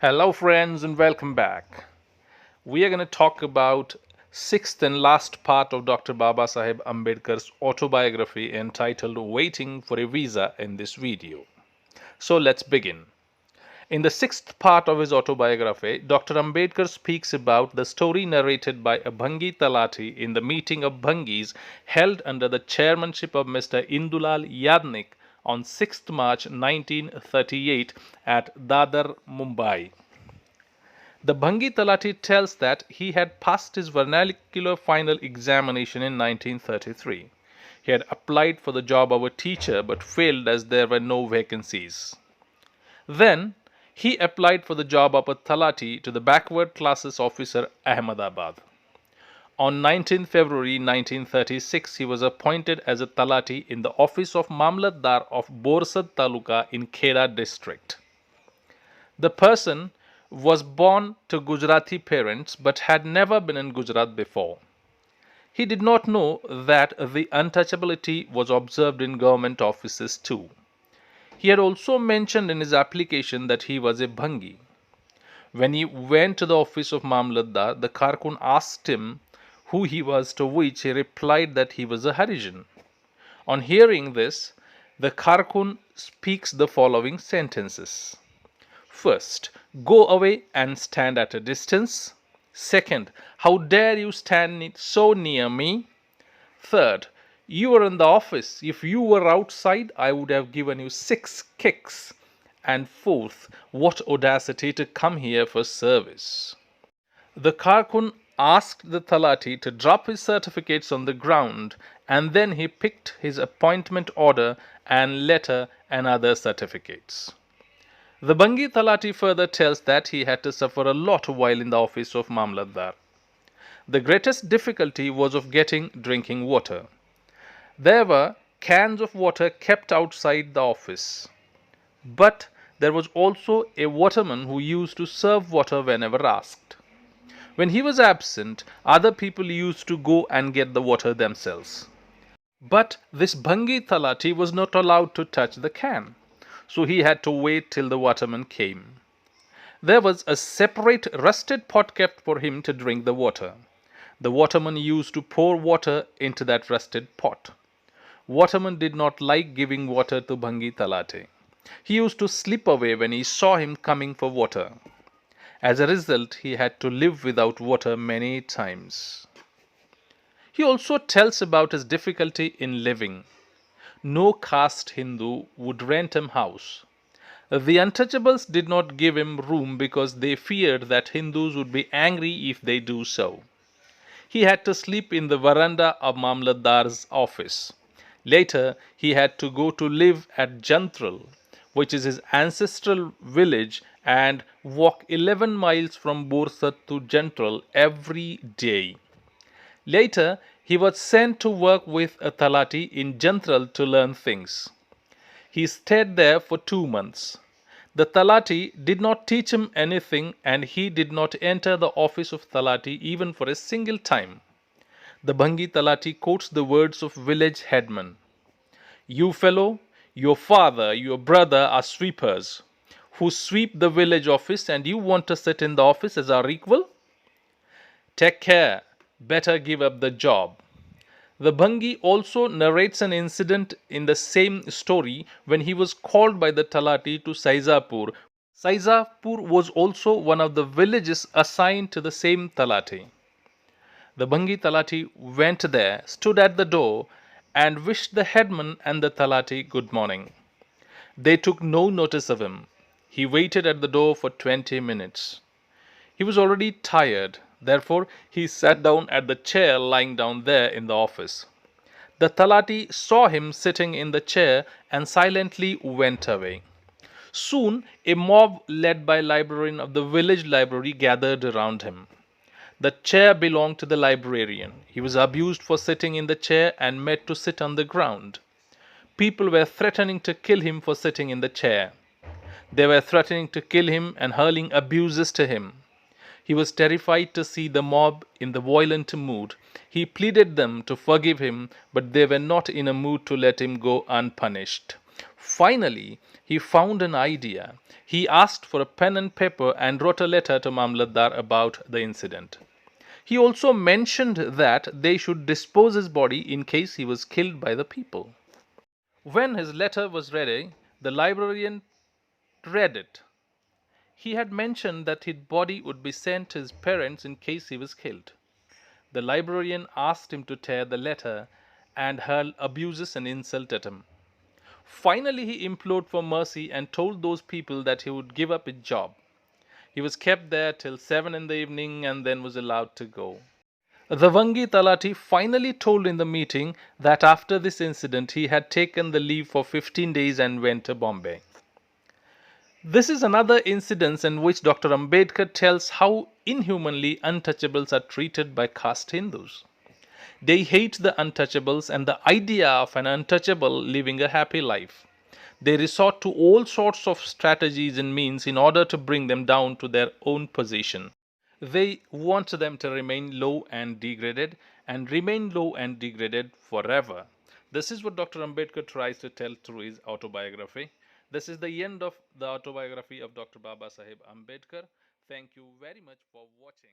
Hello friends and welcome back. We are going to talk about sixth and last part of Dr. Babasaheb Ambedkar's autobiography entitled Waiting for a Visa in this video. So let's begin. In the sixth part of his autobiography, Dr. Ambedkar speaks about the story narrated by a Bhangi Talati in the meeting of Bhangis held under the chairmanship of Mr. Indulal Yadnik on 6th March 1938 at Dadar, Mumbai. The Bhangi Talati tells that he had passed his vernacular final examination in 1933. He had applied for the job of a teacher but failed as there were no vacancies. Then he applied for the job of a Talati to the backward classes officer Ahmedabad. On 19 February 1936, he was appointed as a Talati in the office of Mamlatdar of Borsad Taluka in Kheda district. The person was born to Gujarati parents but had never been in Gujarat before. He did not know that the untouchability was observed in government offices too. He had also mentioned in his application that he was a Bhangi. When he went to the office of Mamlatdar, the Karkun asked him who he was, to which he replied that he was a Harijan. On hearing this, the Karkun speaks the following sentences. First, go away and stand at a distance. Second, how dare you stand so near me? Third, you were in the office. If you were outside, I would have given you 6 kicks. And fourth, what audacity to come here for service. The Karkun asked the Talati to drop his certificates on the ground, and then he picked his appointment order and letter and other certificates. The Bhangi Talati further tells that he had to suffer a lot while in the office of Mamlatdar. The greatest difficulty was of getting drinking water. There were cans of water kept outside the office. But there was also a waterman who used to serve water whenever asked. When he was absent, other people used to go and get the water themselves. But this Bhangi Talati was not allowed to touch the can, so he had to wait till the waterman came. There was a separate rusted pot kept for him to drink the water. The waterman used to pour water into that rusted pot. Waterman did not like giving water to Bhangi Talati. He used to slip away when he saw him coming for water. As a result, he had to live without water many times. He also tells about his difficulty in living. No caste Hindu would rent him house. The untouchables did not give him room because they feared that Hindus would be angry if they do so. He had to sleep in the veranda of Mamlatdar's office. Later, he had to go to live at Jantral, which is his ancestral village, and walk 11 miles from Borsad to Jantral every day. Later, he was sent to work with a Talati in Jantral to learn things. He stayed there for 2 months. The Talati did not teach him anything, and he did not enter the office of Talati even for a single time. The Bhangi Talati quotes the words of village headman. You fellow, your father, your brother are sweepers who sweep the village office, and you want to sit in the office as our equal? Take care. Better give up the job. The Bhangi also narrates an incident in the same story when he was called by the Talati to Saizapur. Saizapur was also one of the villages assigned to the same Talati. The Bhangi Talati went there, stood at the door, and wished the headman and the Talati good morning. They took no notice of him. He waited at the door for 20 minutes. He was already tired. Therefore, he sat down at the chair lying down there in the office. The Talati saw him sitting in the chair and silently went away. Soon, a mob led by librarian of the village library gathered around him. The chair belonged to the librarian. He was abused for sitting in the chair and made to sit on the ground. People were threatening to kill him for sitting in the chair. They were threatening to kill him and hurling abuses to him. He was terrified to see the mob in the violent mood. He pleaded them to forgive him, but they were not in a mood to let him go unpunished. Finally, he found an idea. He asked for a pen and paper and wrote a letter to Mamlatdar about the incident. He also mentioned that they should dispose his body in case he was killed by the people. When his letter was ready, the librarian read it. He had mentioned that his body would be sent to his parents in case he was killed. The librarian asked him to tear the letter and hurl abuses and insult at him. Finally, he implored for mercy and told those people that he would give up his job. He was kept there till 7 in the evening and then was allowed to go. The Vangi Talati finally told in the meeting that after this incident he had taken the leave for 15 days and went to Bombay. This is another incident in which Dr. Ambedkar tells how inhumanly untouchables are treated by caste Hindus. They hate the untouchables and the idea of an untouchable living a happy life. They resort to all sorts of strategies and means in order to bring them down to their own position. They want them to remain low and degraded and remain low and degraded forever. This is what Dr. Ambedkar tries to tell through his autobiography. This is the end of the autobiography of Dr. Babasaheb Ambedkar. Thank you very much for watching.